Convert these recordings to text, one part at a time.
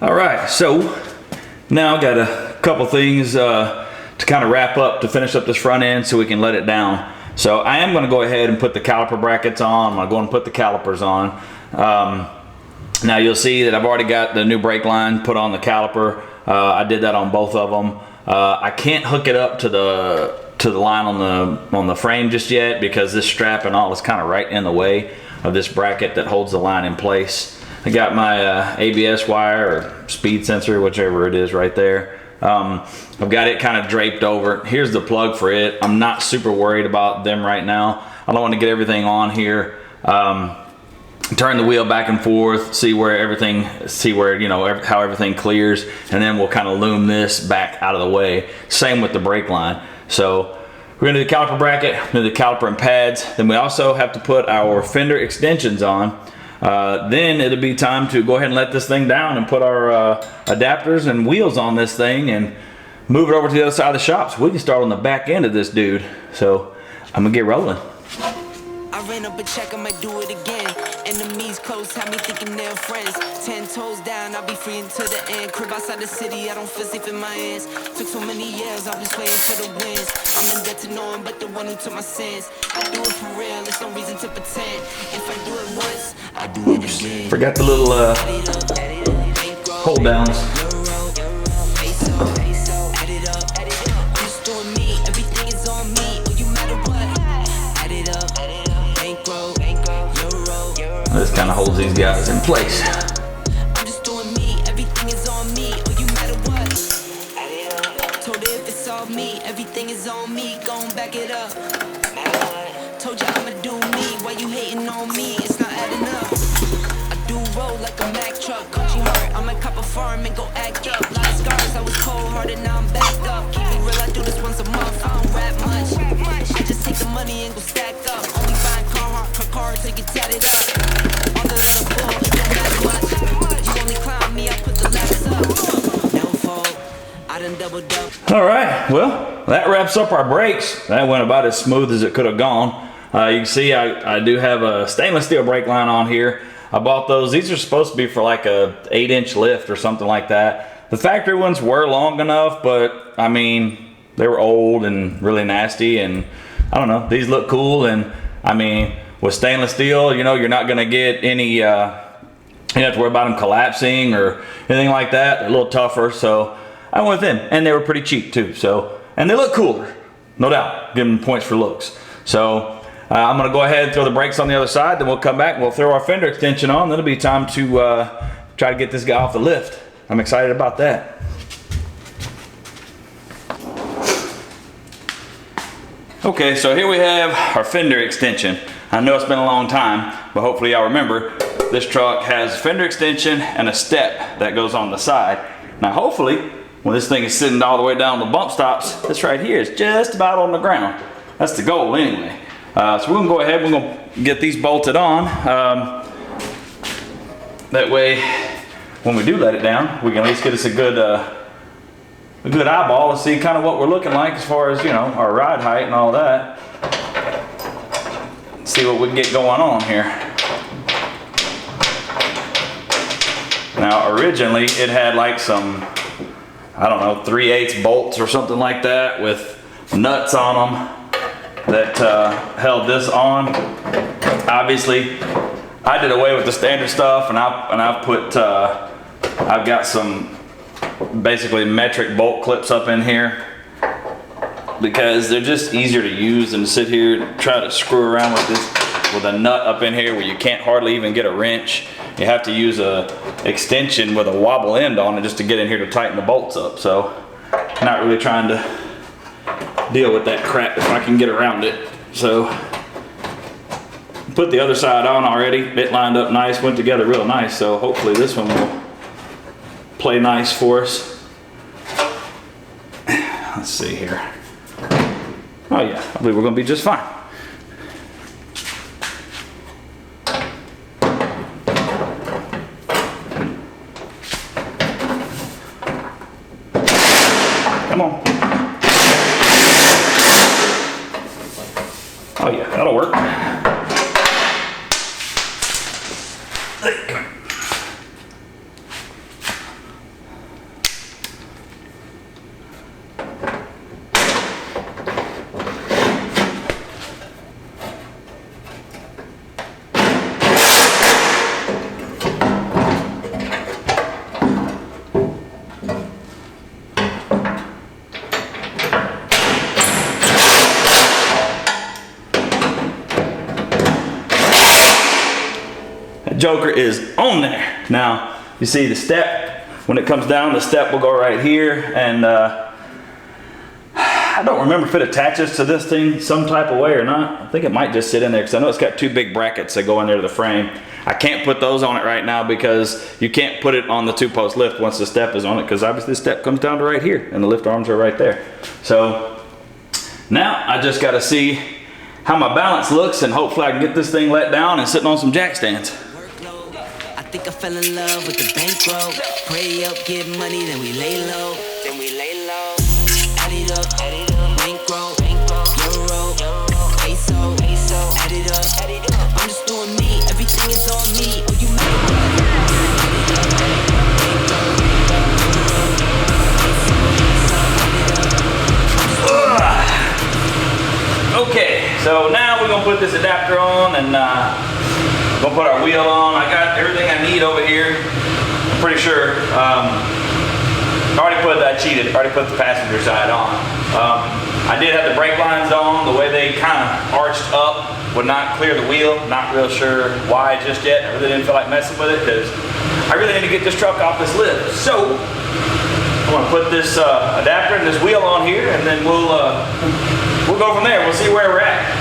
All right, so now I got a couple things to kind of wrap up to finish up this front end so we can let it down. So I am going to go ahead and put the caliper brackets on. I'm going to go and put the calipers on. Now you'll see that I've already got the new brake line put on the caliper. I did that on both of them. I can't hook it up to the line on the frame just yet because this strap and all is kind of right in the way of this bracket that holds the line in place. I got my ABS wire or speed sensor, whichever it is, right there. I've got it kind of draped over. Here's the plug for it. I'm not super worried about them right now. I don't want to get everything on here. Turn the wheel back and forth, see where you know how everything clears, and then we'll kind of loom this back out of the way. Same with the brake line. So we're gonna do the caliper bracket, do the caliper and pads. Then we also have to put our fender extensions on. Then it'll be time to go ahead and let this thing down and put our adapters and wheels on this thing and move it over to the other side of the shop so we can start on the back end of this dude. So I'm gonna get rolling. I ran up a check, I might do it again. Enemies close, had me thinking they're friends. 10 toes down, I'll be free until the end. Crib outside the city, I don't feel safe in my hands. Took so many years, I'm just waiting for the wins. I'm in debt to no one but the one who took my sins. I do it for real, there's no reason to pretend. If I do it once, I do it again. Forgot the little hold downs. This kind of holds these guys in place. I'm just doing me, everything is on me, or you matter what. Told her if it's all me, everything is on me, gon' back it up. Told you I'ma do me, why you hating on me, it's not adding up. I do roll like a Mack truck, country hurt, I might cop a farm and go act up. Lot of scars, I was cold-hearted, now I'm backed up. Keep it real, I do this once a month, I don't rap much. I just take the money and go stack up. Only buying car till you tatted up. All right, well, that wraps up our brakes. That went about as smooth as it could have gone. You can see I do have a stainless steel brake line on here. I bought those. These are supposed to be for like a 8-inch lift or something like that. The factory ones were long enough, but I mean, they were old and really nasty, and I don't know, these look cool. And I mean, with stainless steel, you know, you're not gonna get any, you don't have to worry about them collapsing or anything like that. They're a little tougher, so I went with them, and they were pretty cheap too. So, and they look cooler, no doubt. Give them points for looks. So I'm gonna go ahead and throw the brakes on the other side. Then we'll come back and we'll throw our fender extension on. Then it'll be time to try to get this guy off the lift. I'm excited about that. Okay, so here we have our fender extension. I know it's been a long time, but hopefully y'all remember this truck has fender extension and a step that goes on the side. Now hopefully, when this thing is sitting all the way down the bump stops, this right here is just about on the ground. That's the goal anyway. So we're gonna go ahead, we're gonna get these bolted on. That way, when we do let it down, we can at least get us a good eyeball to see kind of what we're looking like as far as, you know, our ride height and all that. See what we can get going on here. Now originally it had like some, I don't know, 3/8 bolts or something like that with nuts on them that held this on. Obviously I did away with the standard stuff, and I've put I've got some basically metric bolt clips up in here because they're just easier to use than to sit here and try to screw around with this with a nut up in here where you can't hardly even get a wrench. You have to use a extension with a wobble end on it just to get in here to tighten the bolts up. So not really trying to deal with that crap if I can get around it. So put the other side on already. It lined up nice, went together real nice. So hopefully this one will play nice for us. Let's see here. Oh yeah, I believe we're gonna be just fine. Come on. Oh yeah, that'll work. joker is on there. Now, you see the step, when it comes down, the step will go right here, and I don't remember if it attaches to this thing some type of way or not. I think it might just sit in there because I know it's got 2 big brackets that go in there to the frame. I can't put those on it right now because you can't put it on the 2-post lift once the step is on it, because obviously the step comes down to right here and the lift arms are right there. So now I just got to see how my balance looks, and hopefully I can get this thing let down and sitting on some jack stands. Workload. I think I fell in love with the bankroll. Pray up, get money, then we lay low. Add it up, bankroll, euro, peso, add it up. I'm just doing me, everything is on me. Oh, you Okay, so now we're gonna put this adapter on and gonna put our wheel on. I got everything I need over here. I'm pretty sure. I cheated. I already put the passenger side on. I did have the brake lines on. The way they kind of arched up would not clear the wheel. Not real sure why just yet. I really didn't feel like messing with it because I really need to get this truck off this lift. So I'm gonna put this adapter and this wheel on here, and then we'll go from there. We'll see where we're at.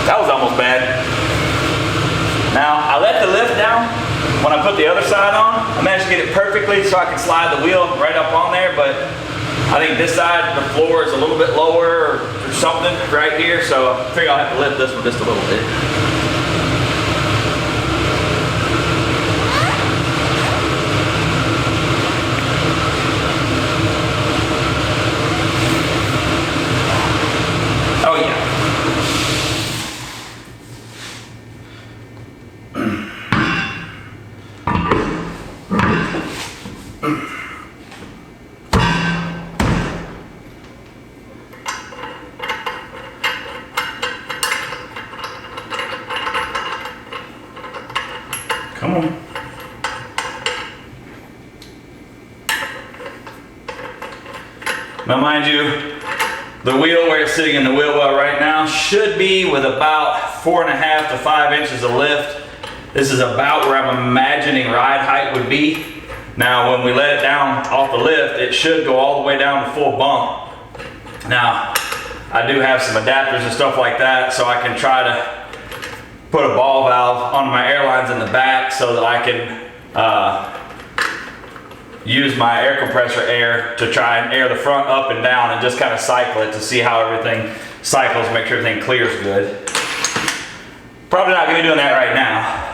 That was almost bad. Now, I let the lift down. When I put the other side on, I managed to get it perfectly so I can slide the wheel right up on there, but I think this side, the floor is a little bit lower or something right here, so I figure I'll have to lift this one just a little bit. Oh yeah. Come on. Now mind you, the wheel where it's sitting in the wheel well right now should be with about 4.5 to 5 inches of lift. This is about where I'm imagining ride height would be. Now when we let it down off the lift, it should go all the way down to full bump. Now, I do have some adapters and stuff like that, so I can try to put a ball valve on my airlines in the back so that I can use my air compressor air to try and air the front up and down and just kind of cycle it to see how everything cycles, make sure everything clears good. Probably not gonna be doing that right now.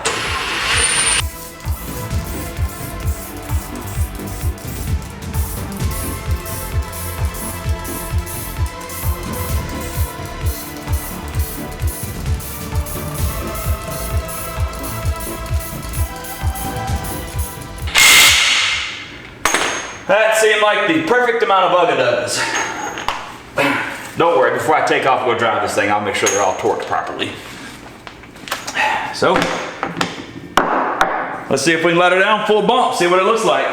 That seemed like the perfect amount of Ugga-Duggas. Don't worry, before I take off and go drive this thing, I'll make sure they're all torqued properly. So, let's see if we can let her down full bump, see what it looks like.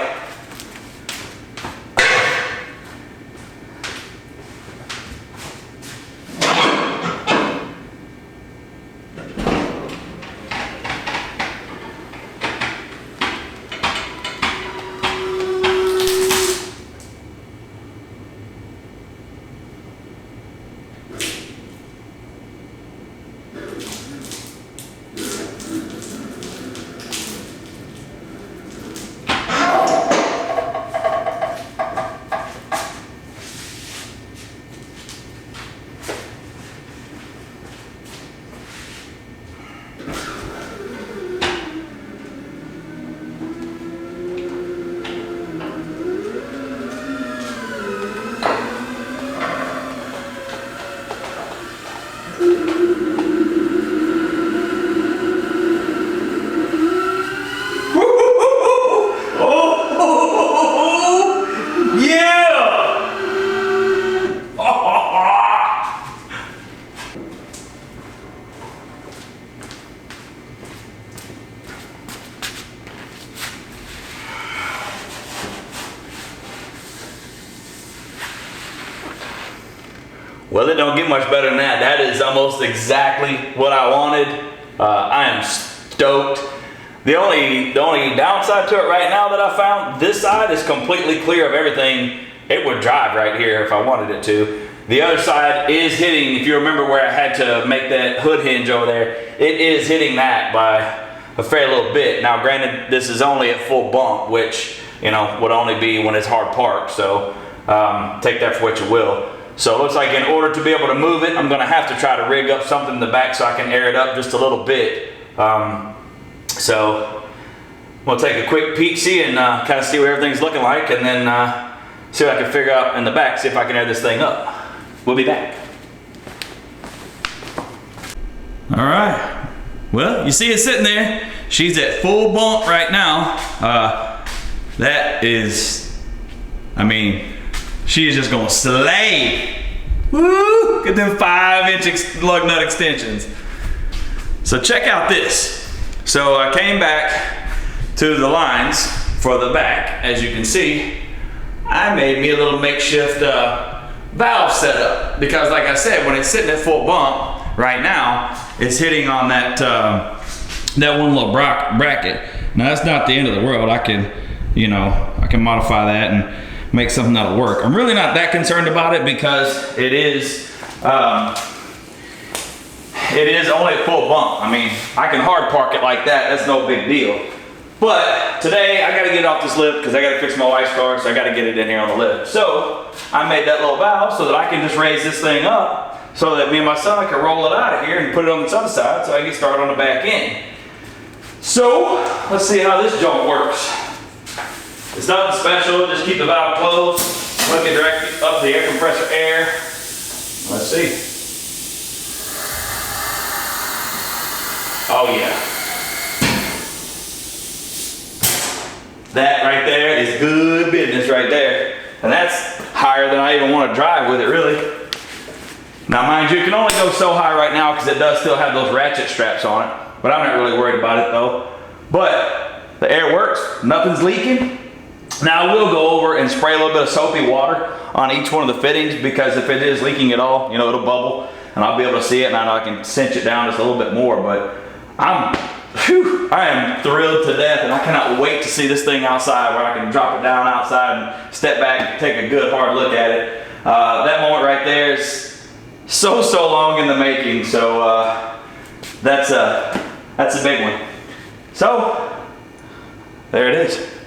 Well, it don't get much better than that. That is almost exactly what I wanted. I am stoked. The only downside to it right now that I found, this side is completely clear of everything. It would drive right here if I wanted it to. The other side is hitting, if you remember where I had to make that hood hinge over there, it is hitting that by a fair little bit. Now granted, this is only at full bump, which, you know, would only be when it's hard parked, so take that for what you will. So it looks like in order to be able to move it, I'm gonna have to try to rig up something in the back so I can air it up just a little bit. So we'll take a quick peek, see, and kind of see what everything's looking like, and then see what I can figure out in the back, see if I can air this thing up. We'll be back. All right. Well, you see it sitting there. She's at full bump right now. That is, I mean, she is just gonna slay. Woo! Get them 5-inch lug nut extensions. So check out this. So I came back to the lines for the back. As you can see, I made me a little makeshift valve setup, because like I said, when it's sitting at full bump right now, it's hitting on that that one little bracket. Now that's not the end of the world. I can, you know, I can modify that and make something that'll work. I'm really not that concerned about it because it is only at full bump. I mean, I can hard park it like that. That's no big deal. But today I got to get it off this lift because I got to fix my wife's car, so I got to get it in here on the lift. So I made that little valve so that I can just raise this thing up so that me and my son can roll it out of here and put it on this other side so I can get started on the back end. So let's see how this joint works. It's nothing special, just keep the valve closed, let me direct up the air compressor air. Let's see. Oh yeah. That right there is good business right there. And that's higher than I even want to drive with it, really. Now mind you, it can only go so high right now because it does still have those ratchet straps on it. But I'm not really worried about it though. But the air works, nothing's leaking. Now I will go over and spray a little bit of soapy water on each one of the fittings, because if it is leaking at all, you know, it'll bubble and I'll be able to see it, and I know I can cinch it down just a little bit more. But I am thrilled to death, and I cannot wait to see this thing outside where I can drop it down outside and step back and take a good hard look at it. That moment right there is so long in the making. So that's a big one. So there it is.